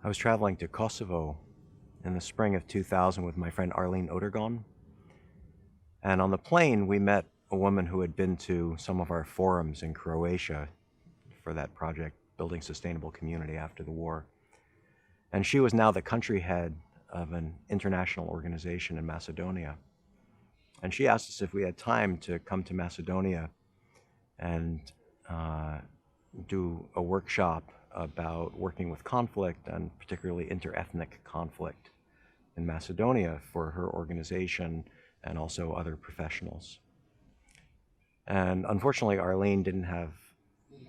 I was traveling to Kosovo in the spring of 2000 with my friend Arlene Odergon. And on the plane, we met a woman who had been to some of our forums in Croatia for that project, Building Sustainable Community After the War. And she was now the country head of an international organization in Macedonia. And she asked us if we had time to come to Macedonia and do a workshop about working with conflict, and particularly interethnic conflict in Macedonia, for her organization and also other professionals. And unfortunately, Arlene didn't have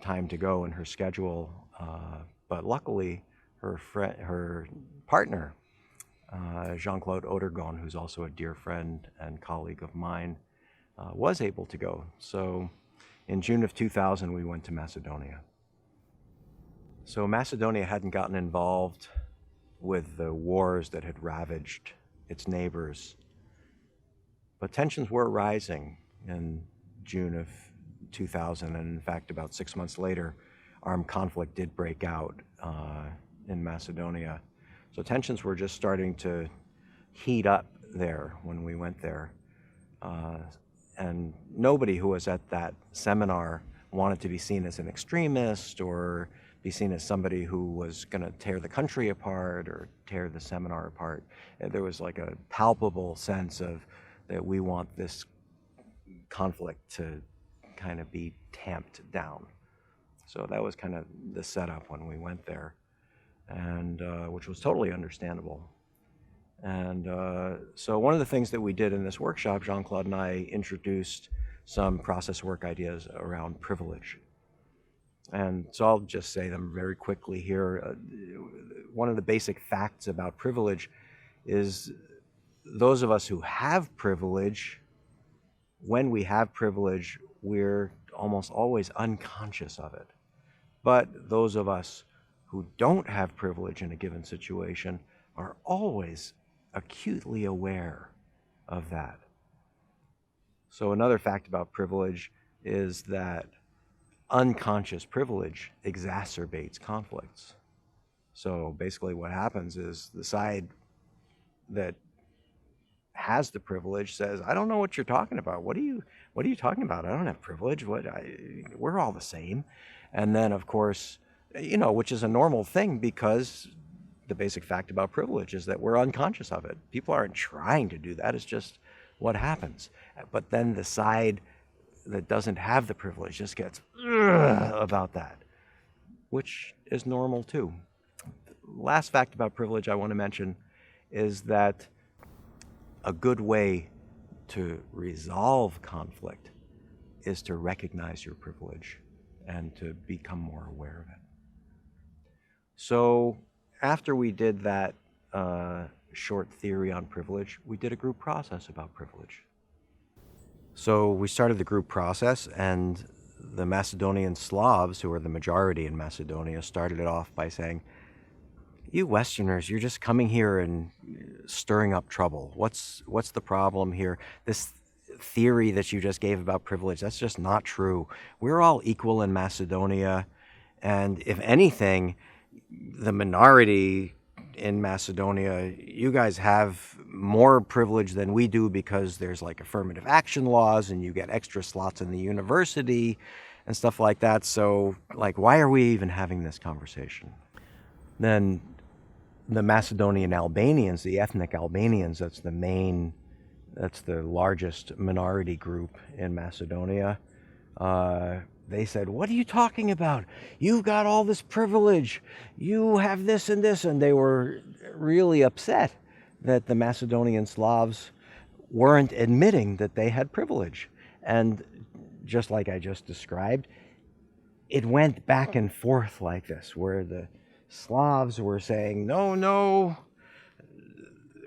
time to go in her schedule, but luckily her partner, Jean-Claude Odergon, who's also a dear friend and colleague of mine, was able to go. So in June of 2000, we went to Macedonia. So Macedonia hadn't gotten involved with the wars that had ravaged its neighbors, but tensions were rising in June of 2000, and in fact, about 6 months later, armed conflict did break out in Macedonia. So tensions were just starting to heat up there when we went there. And nobody who was at that seminar wanted to be seen as an extremist or be seen as somebody who was going to tear the country apart or tear the seminar apart. And there was like a palpable sense of that we want this conflict to kind of be tamped down. So that was kind of the setup when we went there, and which was totally understandable. And so one of the things that we did in this workshop, Jean-Claude and I introduced some process work ideas around privilege. And so I'll just say them very quickly here. One of the basic facts about privilege is those of us who have privilege, when we have privilege, we're almost always unconscious of it. But those of us who don't have privilege in a given situation are always acutely aware of that. So another fact about privilege is that unconscious privilege exacerbates conflicts. So basically what happens is the side that has the privilege says, I don't know what you're talking about. What are you talking about? I don't have privilege. We're all the same. And then of course, which is a normal thing, because the basic fact about privilege is that we're unconscious of it. People aren't trying to do that. It's just what happens. But then the side that doesn't have the privilege just gets about that, which is normal too. Last fact about privilege I want to mention is that a good way to resolve conflict is to recognize your privilege and to become more aware of it. So after we did that short theory on privilege, we did a group process about privilege. So we started the group process, and the Macedonian Slavs, who are the majority in Macedonia, started it off by saying, you Westerners, you're just coming here and stirring up trouble. What's the problem here? This theory that you just gave about privilege, that's just not true. We're all equal in Macedonia, and if anything, the minority in Macedonia, you guys have more privilege than we do because there's like affirmative action laws and you get extra slots in the university and stuff like that. So like, why are we even having this conversation? Then the Macedonian Albanians, the ethnic Albanians, that's the largest minority group in Macedonia. They said, what are you talking about? You've got all this privilege. You have this and this. And they were really upset that the Macedonian Slavs weren't admitting that they had privilege. And just like I just described, it went back and forth like this, where the Slavs were saying, no,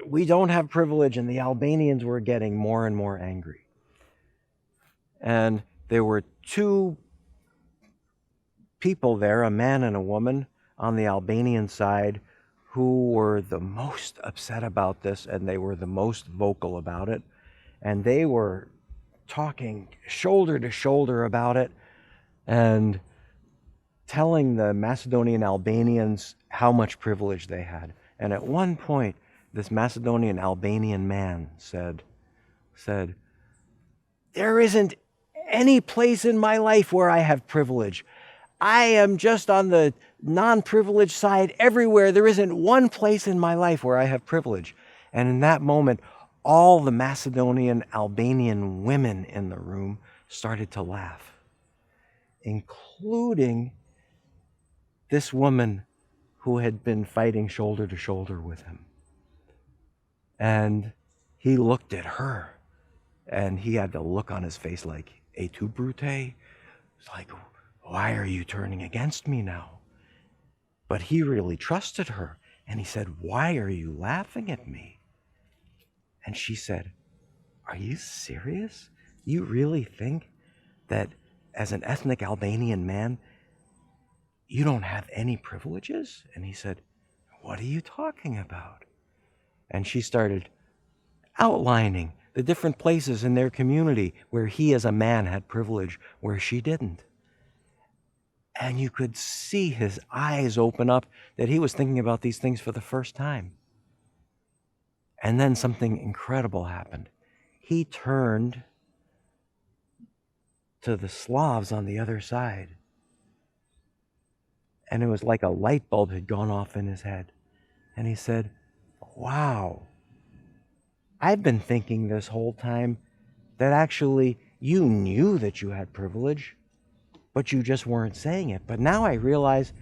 we don't have privilege, and the Albanians were getting more and more angry. And there were two people there, a man and a woman, on the Albanian side who were the most upset about this, and they were the most vocal about it. And they were talking shoulder to shoulder about it and telling the Macedonian Albanians how much privilege they had. And at one point, this Macedonian Albanian man said, there isn't any place in my life where I have privilege. I am just on the non-privileged side everywhere. There isn't one place in my life where I have privilege. And in that moment, all the Macedonian Albanian women in the room started to laugh, including this woman who had been fighting shoulder to shoulder with him. And he looked at her, and he had the look on his face like, "Et tu, Brute?" It's like, why are you turning against me now? But he really trusted her, and he said, why are you laughing at me? And she said, are you serious? You really think that as an ethnic Albanian man, you don't have any privileges? And he said, what are you talking about? And she started outlining the different places in their community where he as a man had privilege, where she didn't. And you could see his eyes open up, that he was thinking about these things for the first time. And then something incredible happened. He turned to the Slavs on the other side, and it was like a light bulb had gone off in his head. And he said, wow, I've been thinking this whole time that actually you knew that you had privilege, but you just weren't saying it. But now I realize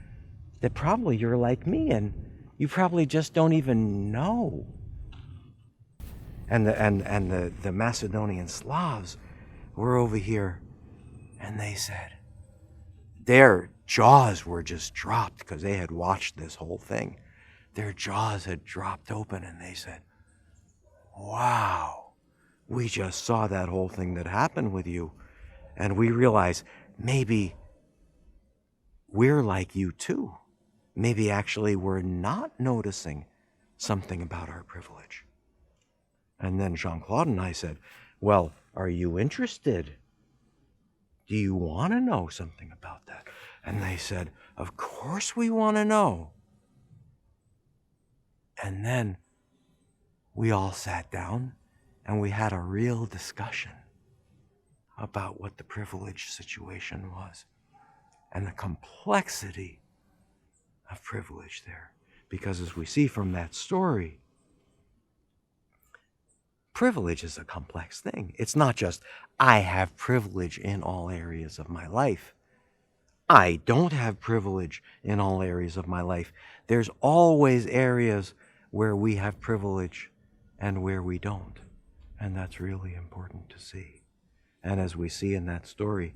that probably you're like me, and you probably just don't even know. And the Macedonian Slavs were over here, and they said, their jaws were just dropped because they had watched this whole thing. Their jaws had dropped open, and they said, wow, we just saw that whole thing that happened with you, and we realized maybe we're like you too. Maybe actually we're not noticing something about our privilege. And then Jean-Claude and I said, well, are you interested? Do you want to know something about that? And they said, of course we want to know. And then we all sat down and we had a real discussion about what the privilege situation was and the complexity of privilege there. Because as we see from that story, privilege is a complex thing. It's not just, I have privilege in all areas of my life. I don't have privilege in all areas of my life. There's always areas where we have privilege and where we don't. And that's really important to see. And as we see in that story,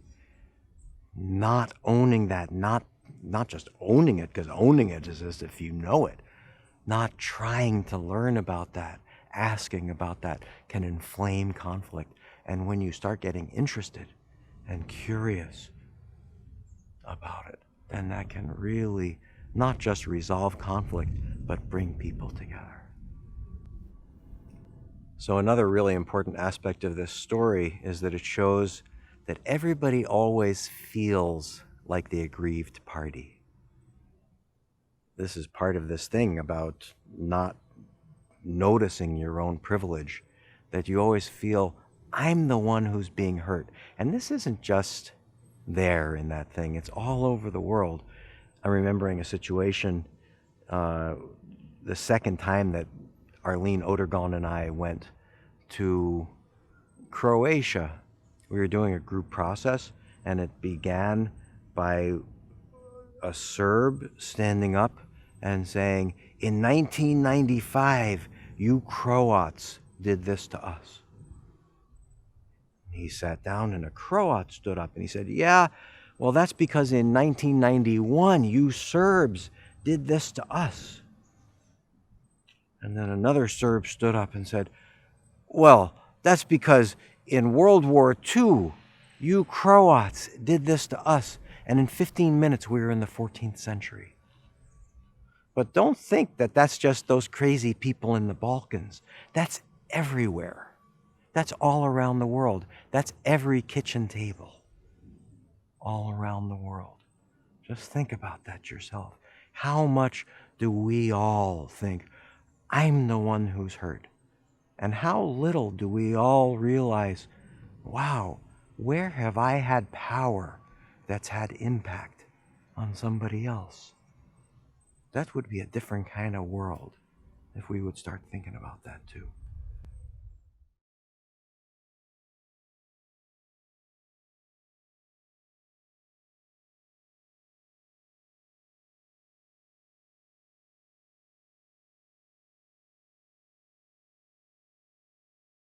not owning that, not just owning it, because owning it is as if you know it, not trying to learn about that, asking about that can inflame conflict. And when you start getting interested and curious about it, then that can really not just resolve conflict, but bring people together. So another really important aspect of this story is that it shows that everybody always feels like the aggrieved party. This is part of this thing about not noticing your own privilege, that you always feel, I'm the one who's being hurt. And this isn't just there in that thing, it's all over the world. I'm remembering a situation the second time that Arlene Odergon and I went to Croatia. We were doing a group process, and it began by a Serb standing up and saying, in 1995, you Croats did this to us. He sat down, and a Croat stood up and he said, yeah, well, that's because in 1991, you Serbs did this to us. And then another Serb stood up and said, well, that's because in World War II, you Croats did this to us. And in 15 minutes, we were in the 14th century. But don't think that that's just those crazy people in the Balkans. That's everywhere. That's all around the world. That's every kitchen table all around the world. Just think about that yourself. How much do we all think, I'm the one who's hurt? And how little do we all realize, wow, where have I had power that's had impact on somebody else? That would be a different kind of world if we would start thinking about that too.